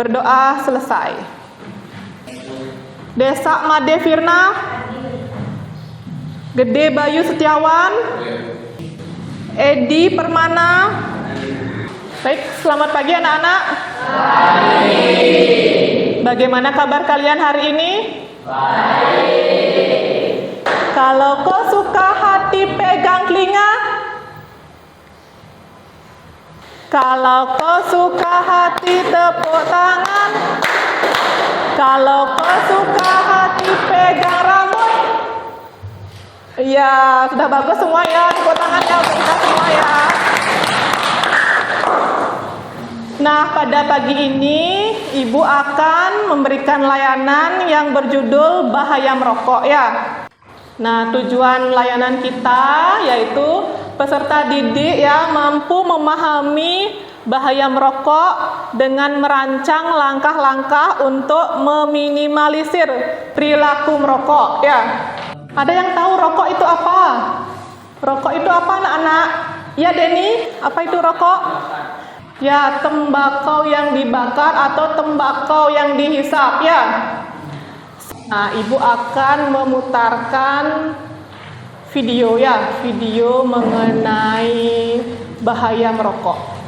Berdoa selesai. Desak Made Firna, Gede Bayu Setiawan, Edi Permana. Baik, selamat pagi anak-anak. Bagaimana kabar kalian hari ini? Baik. Kalau kau suka hati pegang telinga. Kalau kau suka hati tepuk tangan. Kalau kau suka hati pegang rambut. Iya, sudah bagus semua ya. Tepuk tangan ya untuk kita semua ya. Nah, pada pagi ini Ibu akan memberikan layanan yang berjudul Bahaya Merokok ya. Nah, tujuan layanan kita yaitu peserta didik ya mampu memahami bahaya merokok dengan merancang langkah-langkah untuk meminimalisir perilaku merokok ya. Ada yang tahu rokok itu apa? Rokok itu apa anak-anak? Ya Denny, apa itu rokok? Ya, tembakau yang dibakar atau tembakau yang dihisap ya. Nah, Ibu akan memutarkan video ya, video mengenai bahaya merokok.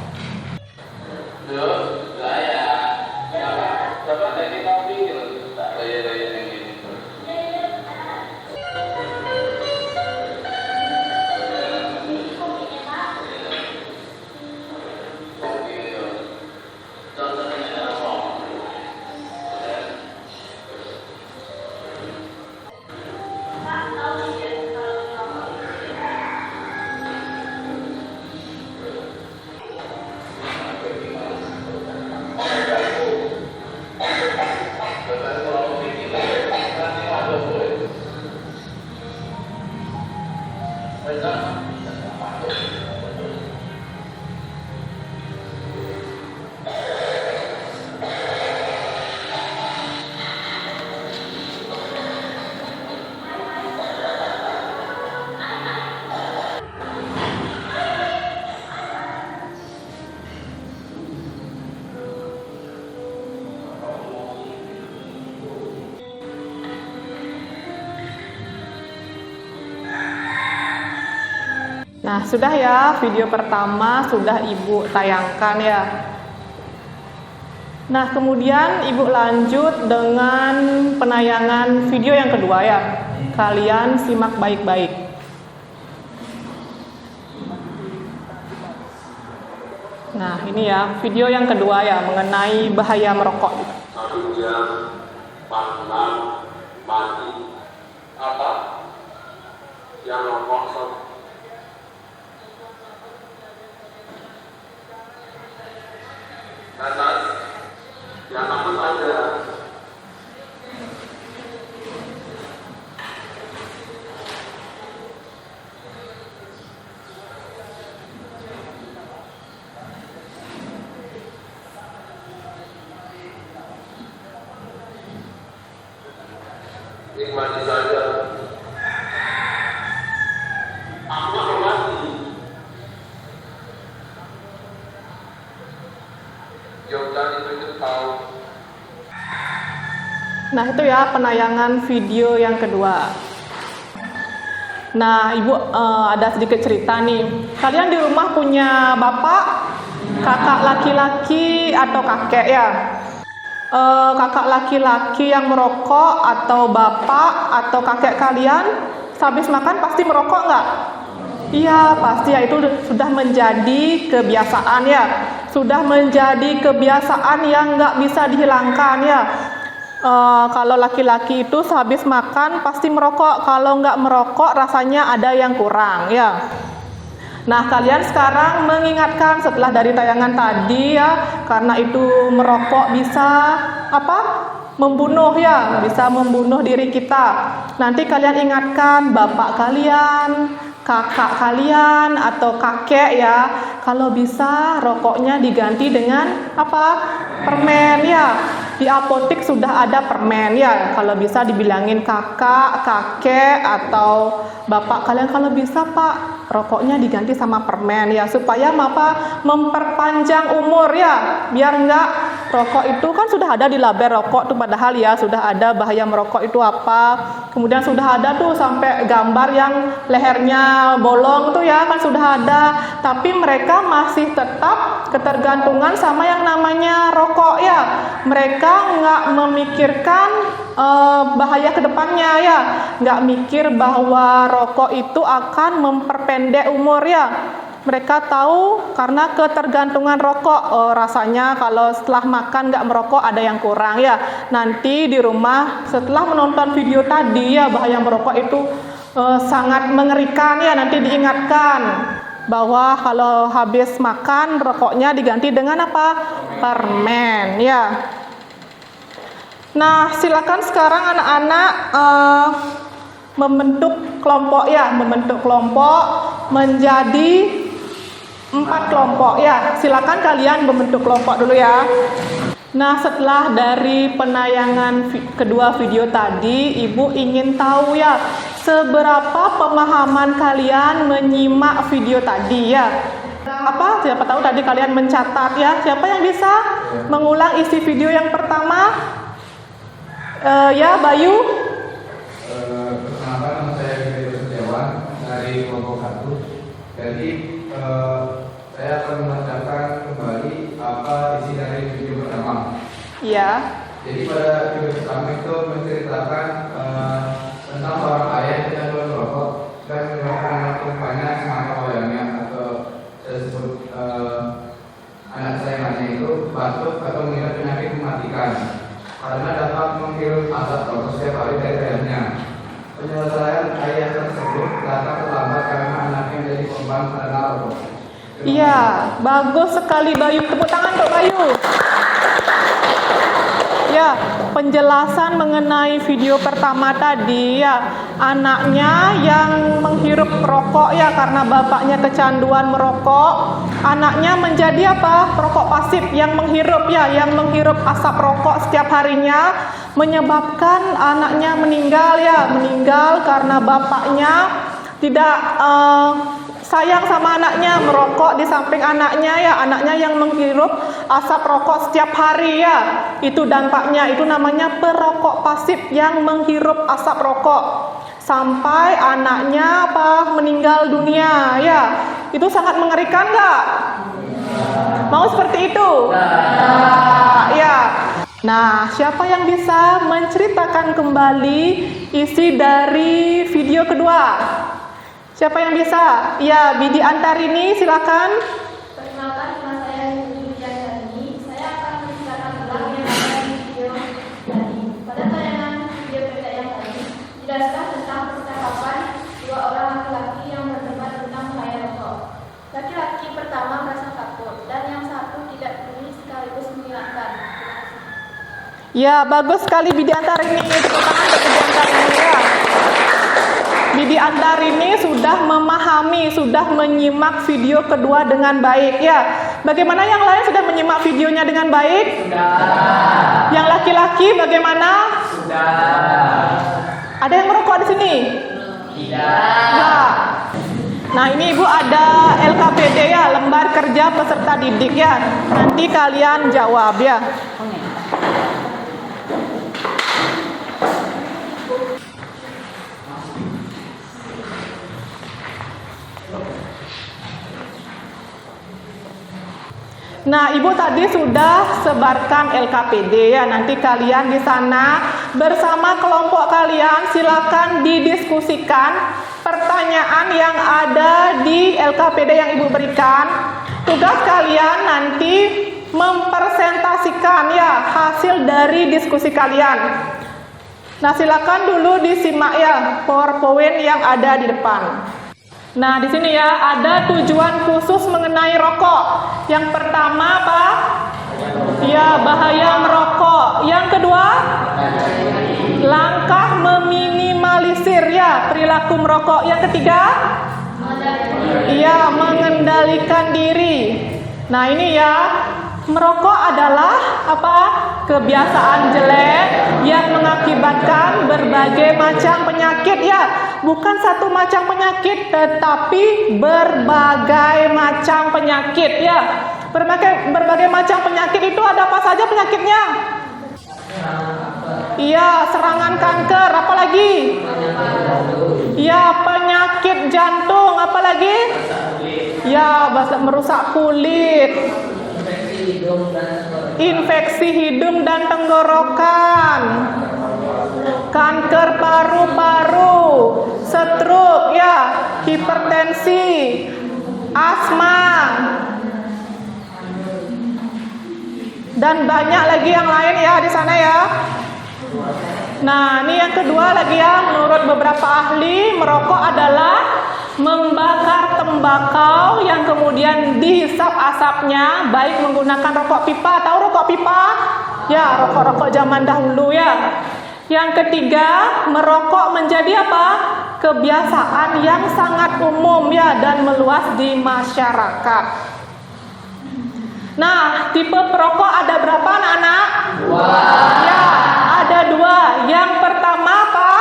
Nah, sudah ya, video pertama sudah Ibu tayangkan ya. Nah, kemudian Ibu lanjut dengan penayangan video yang kedua ya. Kalian simak baik-baik. Nah, ini ya, video yang kedua ya, mengenai bahaya merokok. Satu jam, panggang, mati, apa? Yang rokok atas, yang apa saja. Nikmati saja. Aku hormati. Nah, itu ya penayangan video yang kedua. Nah, Ibu ada sedikit cerita nih. Kalian di rumah punya bapak, kakak laki-laki atau kakek ya? Kakak laki-laki yang merokok atau bapak atau kakek kalian habis makan pasti merokok nggak? Iya, pasti ya, itu sudah menjadi kebiasaan ya. Sudah menjadi kebiasaan yang nggak bisa dihilangkan ya. Kalau laki-laki itu sehabis makan pasti merokok. Kalau nggak merokok rasanya ada yang kurang ya. Nah, kalian sekarang mengingatkan setelah dari tayangan tadi ya, karena itu merokok bisa apa? Membunuh ya, bisa membunuh diri kita. Nanti kalian ingatkan bapak kalian, kakak kalian atau kakek ya, kalau bisa rokoknya diganti dengan apa? Permen ya. Di apotek sudah ada permen ya. Kalau bisa dibilangin kakak, kakek atau bapak kalian, kalau bisa Pak, rokoknya diganti sama permen ya, supaya apa? Memperpanjang umur ya, biar enggak rokok itu kan sudah ada di label rokok tuh, padahal ya sudah ada bahaya merokok itu apa. Kemudian sudah ada tuh sampai gambar yang lehernya bolong tuh ya, kan sudah ada. Tapi mereka masih tetap ketergantungan sama yang namanya rokok ya. Mereka nggak memikirkan bahaya ke depannya ya, nggak mikir bahwa rokok itu akan memperpendek umur ya. Mereka tahu karena ketergantungan rokok, rasanya kalau setelah makan nggak merokok ada yang kurang ya. Nanti di rumah setelah menonton video tadi ya, bahaya merokok itu sangat mengerikan ya. Nanti diingatkan bahwa kalau habis makan rokoknya diganti dengan apa? Permen ya. Nah, silakan sekarang anak-anak membentuk kelompok ya, membentuk kelompok menjadi 4 kelompok ya. Silakan kalian membentuk kelompok dulu ya. Nah, setelah dari penayangan kedua video tadi, Ibu ingin tahu ya, seberapa pemahaman kalian menyimak video tadi ya. Siapa tahu tadi kalian mencatat ya. Siapa yang bisa mengulang isi video yang pertama? Ya, Bayu. Perkenalkan, nama saya Giri Setiawan dari kelompok 1. Jadi saya akan menanyakan kembali apa isi dari video pertama. Iya. Jadi pada video pertama itu menceritakan tentang seorang ayah yang belum merokok dan menyebabkan anak perempuannya semata wayangnya, atau saya sebut anak sayangannya itu batuk atau mengidap penyakit mematikan karena dapat menghirup asap rokok setiap hari dari ayahnya. Penyelesaian ayah tersebut datang terlambat karena anaknya menjadi korban karena rokok. Iya, bagus sekali Bayu. Tepuk tangan untuk Bayu. Ya, penjelasan mengenai video pertama tadi ya, anaknya yang menghirup rokok ya karena bapaknya kecanduan merokok. Anaknya menjadi apa? Perokok pasif yang menghirup ya, yang menghirup asap rokok setiap harinya, menyebabkan anaknya meninggal ya, meninggal karena bapaknya tidak sayang sama anaknya, merokok di samping anaknya ya, anaknya yang menghirup asap rokok setiap hari ya. Itu dampaknya, itu namanya perokok pasif yang menghirup asap rokok sampai anaknya meninggal dunia ya. Itu sangat mengerikan nggak? Mau seperti itu? Ya. Nah, siapa yang bisa menceritakan kembali isi dari video kedua? Siapa yang bisa? Ya, Bidi Antarini, silakan. Perkenalkan, nama saya Bidi Antarini. Saya akan menceritakan ulang yang ada di video tadi. Pada tayangan video pendek yang tadi, dijelaskan tentang percakapan dua orang laki-laki yang berdebat tentang bahaya rokok. Laki-laki pertama merasa takut dan yang satu tidak peduli sekaligus mengingatkan. Ya, bagus sekali Bidi Antarini. Tepuk tangan untuk Bidi Antarini ya. Bidi Antarini sudah memahami, sudah menyimak video kedua dengan baik ya. Bagaimana yang lain sudah menyimak videonya dengan baik? Sudah. Yang laki-laki bagaimana? Sudah. Ada yang merokok di sini? Tidak. Ya. Nah, ini Ibu ada LKPD ya, lembar kerja peserta didik ya. Nanti kalian jawab ya. Nah, Ibu tadi sudah sebarkan LKPD ya. Nanti kalian di sana bersama kelompok kalian silakan didiskusikan pertanyaan yang ada di LKPD yang Ibu berikan. Tugas kalian nanti mempresentasikan ya hasil dari diskusi kalian. Nah, silakan dulu disimak ya PowerPoint yang ada di depan. Nah, di sini ya ada tujuan khusus mengenai rokok. Yang pertama apa? Ya, bahaya merokok. Yang kedua, langkah meminimalisir ya perilaku merokok. Yang ketiga, ya, mengendalikan diri. Nah, ini ya, merokok adalah apa? Kebiasaan jelek yang mengakibatkan berbagai macam penyakit ya. Bukan satu macam penyakit, tetapi berbagai macam penyakit ya. Berbagai macam penyakit itu ada apa saja penyakitnya? Iya, serangan kanker, apa lagi? Iya, penyakit jantung, apa lagi? Ya, merusak kulit. Infeksi hidung dan tenggorokan. Kanker paru-paru, stroke, ya, hipertensi, asma, dan banyak lagi yang lain ya di sana ya. Nah, ini yang kedua lagi ya, menurut beberapa ahli, merokok adalah membakar tembakau yang kemudian dihisap asapnya, baik menggunakan rokok pipa. Tahu rokok pipa? Ya, rokok-rokok zaman dahulu ya. Yang ketiga, merokok menjadi apa? Kebiasaan yang sangat umum ya dan meluas di masyarakat. Nah, tipe perokok ada berapa anak-anak? Ya, ada dua. Yang pertama apa?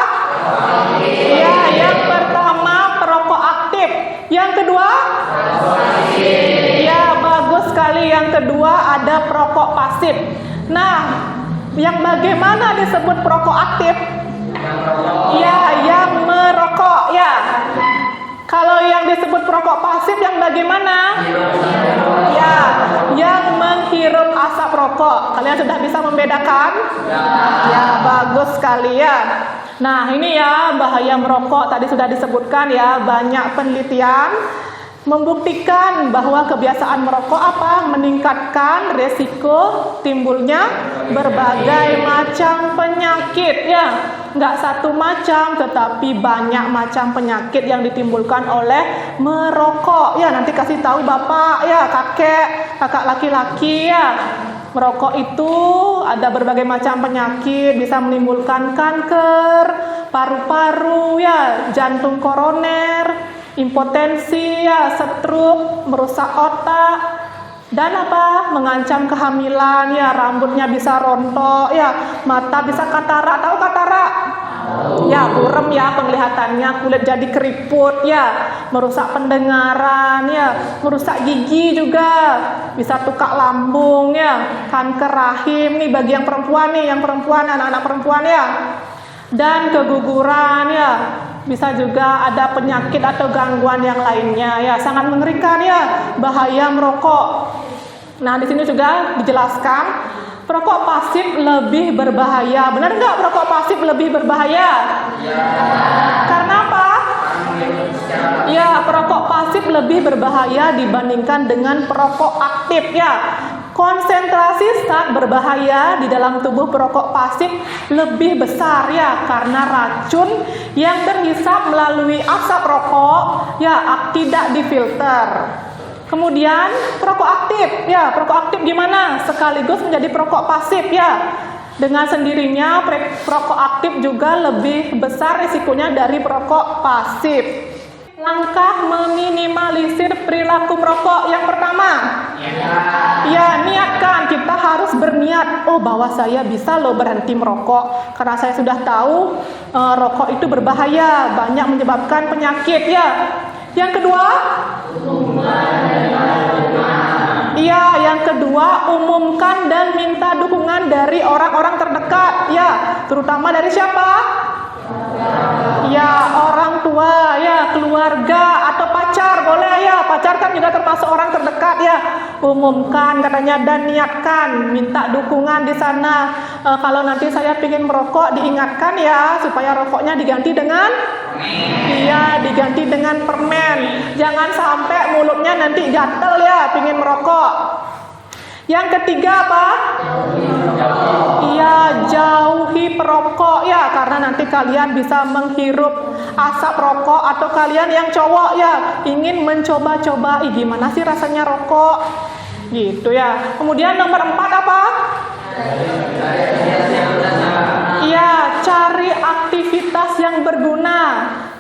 Ya, yang pertama perokok aktif. Yang kedua? Ya, bagus sekali. Yang kedua ada perokok pasif. Nah, yang bagaimana disebut perokok aktif? Ya, yang merokok ya. Kalau yang disebut perokok pasif yang bagaimana? Ya, yang menghirup asap rokok. Kalian sudah bisa membedakan? Ya, bagus sekali ya. Nah, ini ya bahaya merokok tadi sudah disebutkan ya, banyak penelitian membuktikan bahwa kebiasaan merokok apa? Meningkatkan resiko timbulnya berbagai macam penyakit ya. Nggak satu macam, tetapi banyak macam penyakit yang ditimbulkan oleh merokok. Ya, nanti kasih tahu bapak ya, kakak laki-laki ya. Merokok itu ada berbagai macam penyakit, bisa menimbulkan kanker, paru-paru ya, jantung koroner, impotensi ya, stroke, merusak otak, dan apa? Mengancam kehamilan ya, rambutnya bisa rontok ya, mata bisa katarak. Tahu katarak? Ya, buram ya penglihatannya, kulit jadi keriput ya, merusak pendengaran ya, merusak gigi juga, bisa tukak lambung ya, kanker rahim nih bagi yang perempuan nih, anak-anak perempuan ya, dan keguguran ya. Bisa juga ada penyakit atau gangguan yang lainnya ya, sangat mengerikan ya bahaya merokok. Nah, di sini juga dijelaskan perokok pasif lebih berbahaya. Benar nggak perokok pasif lebih berbahaya? Ya. Karena apa? Ya, perokok pasif lebih berbahaya dibandingkan dengan perokok aktif ya. Konsentrasi zat berbahaya di dalam tubuh perokok pasif lebih besar ya, karena racun yang terhisap melalui asap rokok ya tidak difilter. Kemudian perokok aktif ya, perokok aktif gimana? Sekaligus menjadi perokok pasif ya. Dengan sendirinya perokok aktif juga lebih besar risikonya dari perokok pasif. Langkah meminimalisir perilaku merokok yang pertama, ya niatkan. Kita harus berniat, oh bahwa saya bisa loh berhenti merokok karena saya sudah tahu rokok itu berbahaya, banyak menyebabkan penyakit ya. Yang kedua, iya, yang kedua umumkan dan minta dukungan dari orang-orang terdekat ya, terutama dari siapa? Ya, orang tua ya, keluarga atau pacar boleh ya, pacar kan juga termasuk orang terdekat ya. Umumkan katanya dan niatkan, minta dukungan di sana. Kalau nanti saya ingin merokok, diingatkan ya supaya rokoknya diganti dengan diganti dengan permen. Jangan sampai mulutnya nanti gatel ya pingin merokok. Yang ketiga apa? Iya, jauhi perokok ya, karena nanti kalian bisa menghirup asap rokok, atau kalian yang cowok ya ingin mencoba-coba, gimana sih rasanya rokok gitu ya. Kemudian nomor 4 apa? Iya, cari aktivitas yang berguna.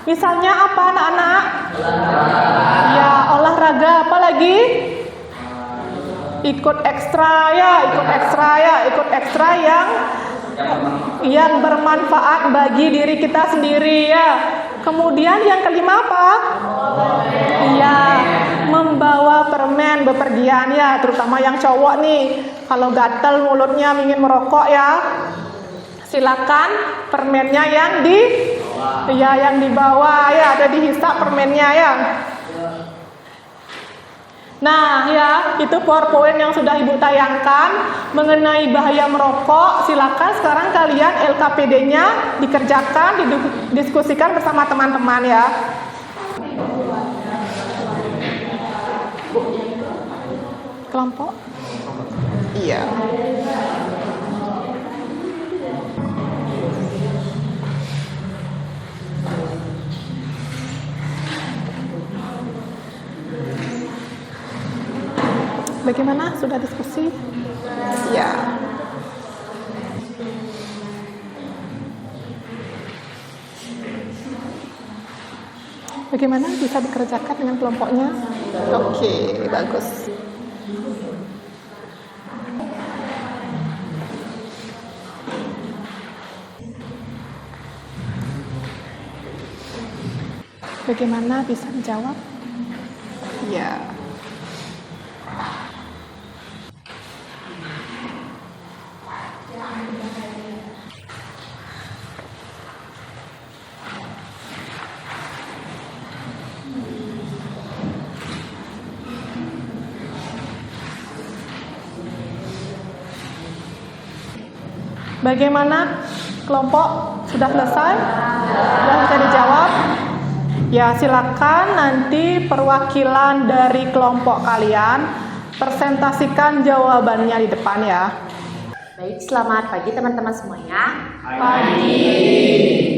Misalnya apa anak-anak? Ya, olahraga. Apa lagi? Ikut ekstra yang bermanfaat bagi diri kita sendiri ya. Kemudian yang kelima apa? Iya, membawa permen ingin bepergian ya, terutama yang cowok nih. Kalau gatal mulutnya ingin merokok ya, silakan permennya yang di bawah ya, ada dihisap permennya ya. Nah ya, itu PowerPoint yang sudah Ibu tayangkan mengenai bahaya merokok. Silakan sekarang kalian LKPD-nya dikerjakan, didiskusikan bersama teman-teman ya. Kelompok? Iya. Bagaimana? Sudah diskusi? Ya. Bagaimana bisa dikerjakan dengan kelompoknya? Oke, bagus. Bagaimana bisa menjawab? Ya. Bagaimana kelompok? Sudah selesai? Sudah bisa dijawab? Ya, silakan nanti perwakilan dari kelompok kalian presentasikan jawabannya di depan ya. Baik, selamat pagi teman-teman semuanya. Pagi.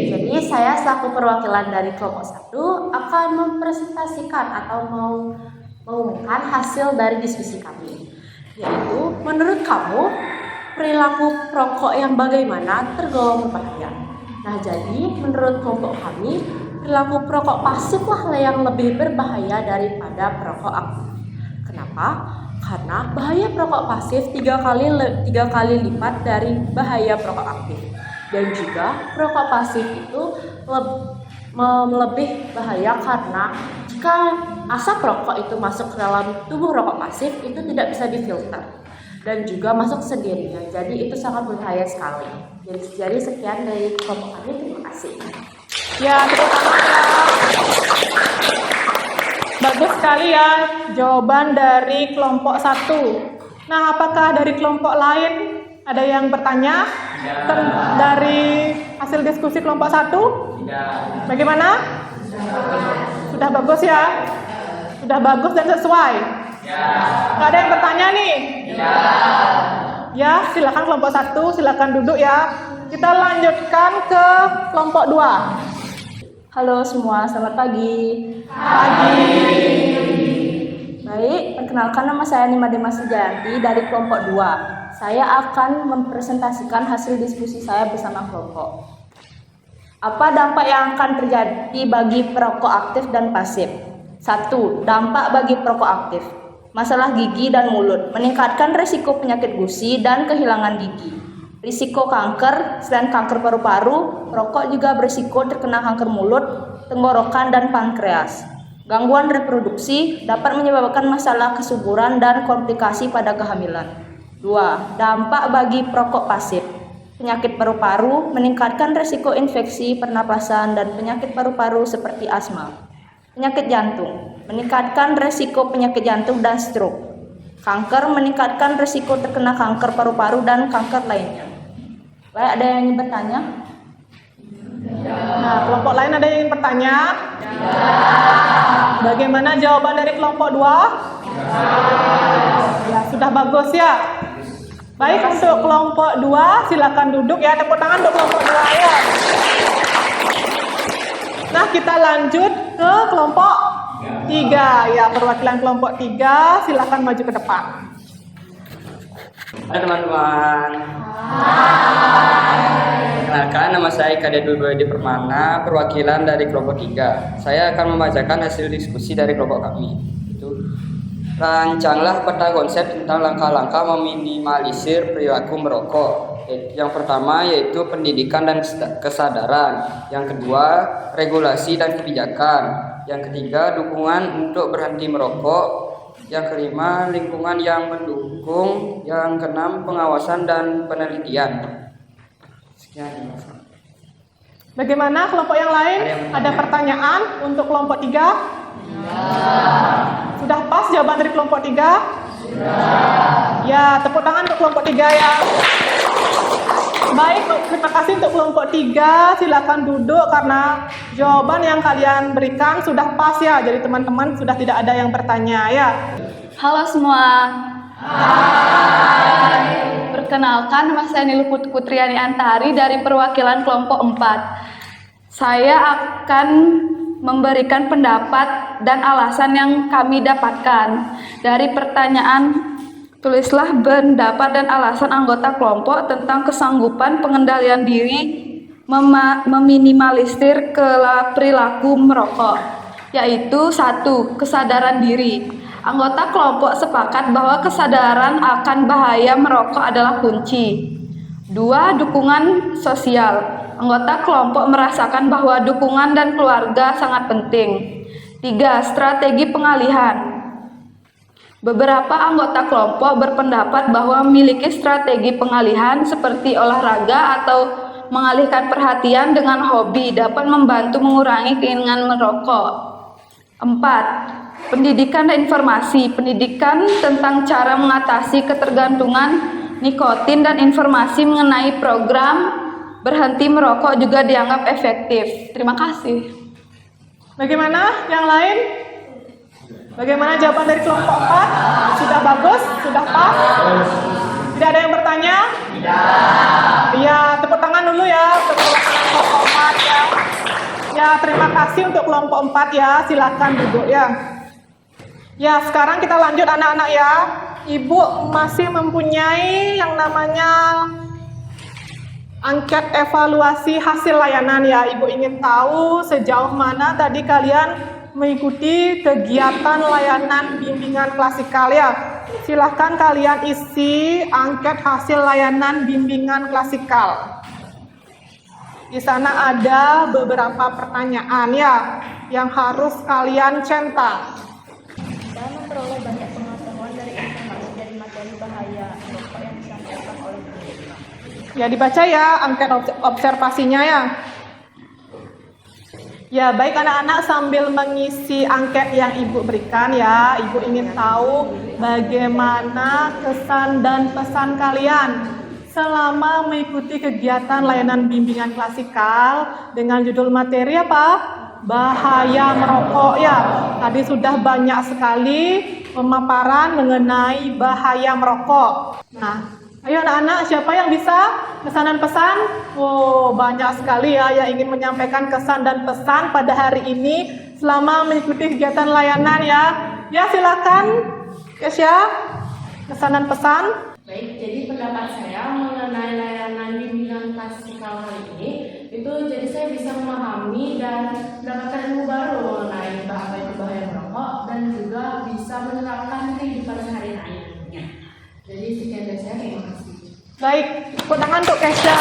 Jadi saya selaku perwakilan dari kelompok 1 akan mempresentasikan atau mengumumkan hasil dari diskusi kami. Yaitu, menurut kamu, perilaku perokok yang bagaimana tergolong berbahaya? Nah, jadi menurut kelompok kami, perilaku perokok pasif lah yang lebih berbahaya daripada perokok aktif. Kenapa? Karena bahaya perokok pasif 3 kali lipat dari bahaya perokok aktif. Dan juga perokok pasif itu lebih bahaya karena jika asap rokok itu masuk ke dalam tubuh rokok pasif itu tidak bisa difilter dan juga masuk sendirinya. Jadi itu sangat berbahaya sekali. Jadi sekian dari kelompok kami. Terima kasih. Ya, tepuk tangan ya. Bagus sekali ya jawaban dari kelompok 1. Nah, apakah dari kelompok lain ada yang bertanya dari hasil diskusi kelompok 1? Bagaimana? Sudah bagus ya? Sudah bagus dan sesuai? Nggak ada yang bertanya nih? Ya, silakan kelompok 1, silakan duduk ya. Kita lanjutkan ke kelompok 2. Halo semua, selamat pagi. Pagi. Baik, perkenalkan nama saya Nima Demas Sujayanti dari kelompok 2. Saya akan mempresentasikan hasil diskusi saya bersama kelompok. Apa dampak yang akan terjadi bagi perokok aktif dan pasif? 1. Dampak bagi perokok aktif. Masalah gigi dan mulut, meningkatkan risiko penyakit gusi dan kehilangan gigi. Risiko kanker, selain kanker paru-paru, perokok juga berisiko terkena kanker mulut, tenggorokan, dan pankreas. Gangguan reproduksi dapat menyebabkan masalah kesuburan dan komplikasi pada kehamilan. 2. Dampak bagi perokok pasif. Penyakit paru-paru, meningkatkan risiko infeksi pernapasan dan penyakit paru-paru seperti asma. Penyakit jantung, meningkatkan risiko penyakit jantung dan stroke. Kanker, meningkatkan risiko terkena kanker paru-paru dan kanker lainnya. Baik, ada yang ingin bertanya? Nah, kelompok lain ada yang ingin bertanya? Bagaimana jawaban dari kelompok 2? Ya, sudah bagus ya. Baik, untuk kelompok 2 silakan duduk ya. Tepuk tangan untuk kelompok 2 ya. Nah, kita lanjut ke kelompok 3 ya. Perwakilan kelompok 3 silakan maju ke depan. Halo teman-teman. Perkenalkan, nama saya Kade Duduk Edi Permana, perwakilan dari kelompok 3. Saya akan membacakan hasil diskusi dari kelompok kami. Rancanglah peta konsep tentang langkah-langkah meminimalisir perilaku merokok. Yang pertama yaitu pendidikan dan kesadaran. Yang kedua, regulasi dan kebijakan. Yang ketiga, dukungan untuk berhenti merokok. Yang kelima, lingkungan yang mendukung. Yang keenam, pengawasan dan penelitian. Sekian. Bagaimana kelompok yang lain? Ada pertanyaan untuk kelompok 3? Sudah pas jawaban dari kelompok 3? Sudah. Ya, tepuk tangan untuk kelompok 3 ya. Baik, terima kasih untuk kelompok 3. Silakan duduk karena jawaban yang kalian berikan sudah pas ya. Jadi teman-teman sudah tidak ada yang bertanya ya. Halo semua. Hai. Perkenalkan, nama saya Nilu Putriani Antari dari perwakilan kelompok 4. Saya akan memberikan pendapat dan alasan yang kami dapatkan dari pertanyaan. Tulislah pendapat dan alasan anggota kelompok tentang kesanggupan pengendalian diri meminimalisir perilaku merokok, yaitu 1. Kesadaran diri. Anggota kelompok sepakat bahwa kesadaran akan bahaya merokok adalah kunci. 2. Dukungan sosial. Anggota kelompok merasakan bahwa dukungan dan keluarga sangat penting. 3. Strategi pengalihan. Beberapa anggota kelompok berpendapat bahwa memiliki strategi pengalihan seperti olahraga atau mengalihkan perhatian dengan hobi dapat membantu mengurangi keinginan merokok. 4. Pendidikan dan informasi. Pendidikan tentang cara mengatasi ketergantungan nikotin dan informasi mengenai program berhenti merokok juga dianggap efektif. Terima kasih. Bagaimana yang lain? Bagaimana jawaban dari kelompok 4? Sudah bagus? Sudah pas? Tidak ada yang bertanya? Tidak. Ya, tepuk tangan dulu ya untuk kelompok 4 ya. Ya, terima kasih untuk kelompok 4 ya. Silakan duduk ya. Ya, sekarang kita lanjut anak-anak ya. Ibu masih mempunyai yang namanya angket evaluasi hasil layanan ya. Ibu ingin tahu sejauh mana tadi kalian mengikuti kegiatan layanan bimbingan klasikal ya. Silahkan kalian isi angket hasil layanan bimbingan klasikal. Di sana ada beberapa pertanyaan ya yang harus kalian centang. Dan memperoleh banyak pengetahuan dari informasi dari materi bahaya rokok yang disampaikan oleh pemerintah. Ya dibaca ya angket observasinya ya. Ya, baik anak-anak sambil mengisi angket yang Ibu berikan ya. Ibu ingin tahu bagaimana kesan dan pesan kalian selama mengikuti kegiatan layanan bimbingan klasikal dengan judul materi apa? Bahaya merokok ya. Tadi sudah banyak sekali pemaparan mengenai bahaya merokok. Nah, ayo anak-anak, siapa yang bisa kesan dan pesan? Oh, banyak sekali ya yang ingin menyampaikan kesan dan pesan pada hari ini selama mengikuti kegiatan layanan ya. Ya, silakan. Kesya, kesan dan pesan. Baik, jadi pendapat saya mengenai layanan bimbingan klasikal kali ini itu jadi saya bisa memahami dan mendapatkan ilmu baru mengenai bahaya merokok dan juga bisa menerapkan kehidupan sehari-harinya. Jadi sekian dari saya, terima kasih. Baik, tepuk tangan untuk Kesya.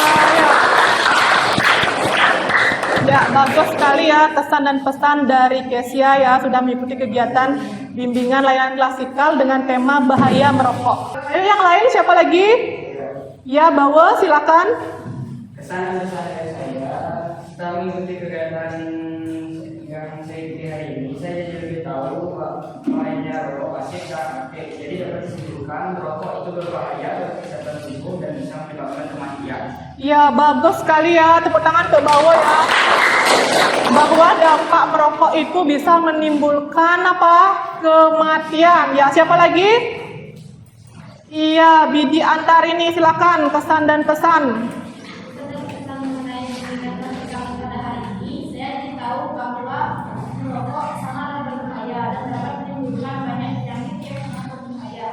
Ya, bagus sekali ya kesan dan pesan dari Kesya ya sudah mengikuti kegiatan bimbingan layanan klasikal dengan tema bahaya merokok. Ayo yang lain siapa lagi? Ya, Bawa silakan. Kesan dan pesan dari saya setelah mengikuti kegiatan yang saya ikuti hari ini, saya jadi lebih tahu bahayanya rokok pasif dan aktif. Jadi dapat disimpulkan rokok itu berbahaya bagi kesehatan tubuh dan bisa menyebabkan kematian. Ya, bagus sekali ya. Tepuk tangan untuk Bawa ya. Bahwa dampak merokok itu bisa menimbulkan apa? Kematian. Ya, siapa lagi? Iya, Bidi Antarini silakan kesan dan pesan. Tentang mengenai kegiatan pada hari ini, saya tahu bahwa merokok sangatlah berbahaya dan dapat menimbulkan banyak penyakit yang sangat berbahaya.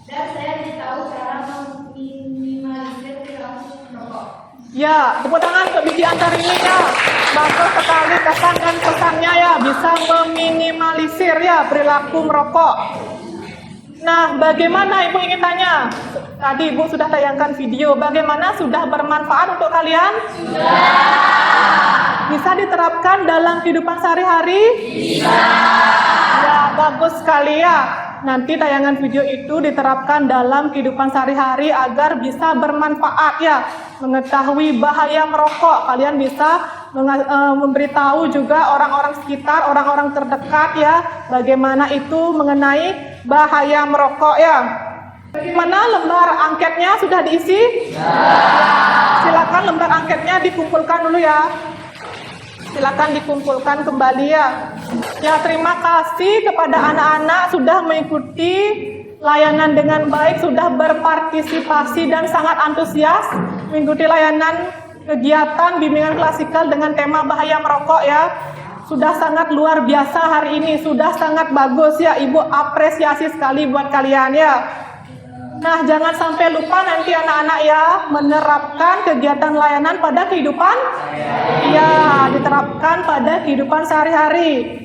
Dan saya tahu cara meminimalisir perilaku merokok. Ya, tepuk tangan untuk Bidi Antarini ya. Bagus sekali kesan dan pesannya ya, bisa meminimalisir ya perilaku merokok. Nah, bagaimana Ibu ingin tanya? Tadi Ibu sudah tayangkan video, bagaimana sudah bermanfaat untuk kalian? Sudah. Bisa diterapkan dalam kehidupan sehari-hari? Bisa. Ya, bagus sekali ya. nanti tayangan video itu diterapkan dalam kehidupan sehari-hari agar bisa bermanfaat ya, mengetahui bahaya merokok. Kalian bisa memberitahu juga orang-orang sekitar, orang-orang terdekat ya, bagaimana itu mengenai bahaya merokok ya. Mana lembar angketnya sudah diisi? Silakan lembar angketnya dikumpulkan dulu ya. Silakan dikumpulkan kembali ya. Ya, terima kasih kepada anak-anak sudah mengikuti layanan dengan baik, sudah berpartisipasi dan sangat antusias mengikuti layanan kegiatan bimbingan klasikal dengan tema bahaya merokok ya. Sudah sangat luar biasa hari ini, sudah sangat bagus ya. Ibu apresiasi sekali buat kalian ya. Nah, jangan sampai lupa nanti anak-anak ya menerapkan kegiatan layanan pada kehidupan ya, diterapkan pada kehidupan sehari-hari.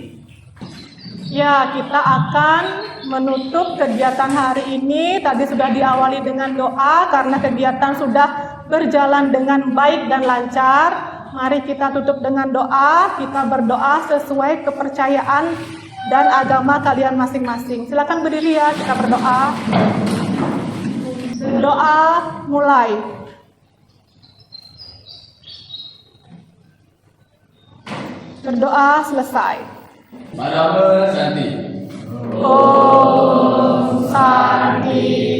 Ya, kita akan menutup kegiatan hari ini. Tadi sudah diawali dengan doa karena kegiatan sudah berjalan dengan baik dan lancar. Mari kita tutup dengan doa. Kita berdoa sesuai kepercayaan dan agama kalian masing-masing. Silakan berdiri ya, kita berdoa. Doa mulai. Berdoa selesai. Padahal Santi. Om Santi.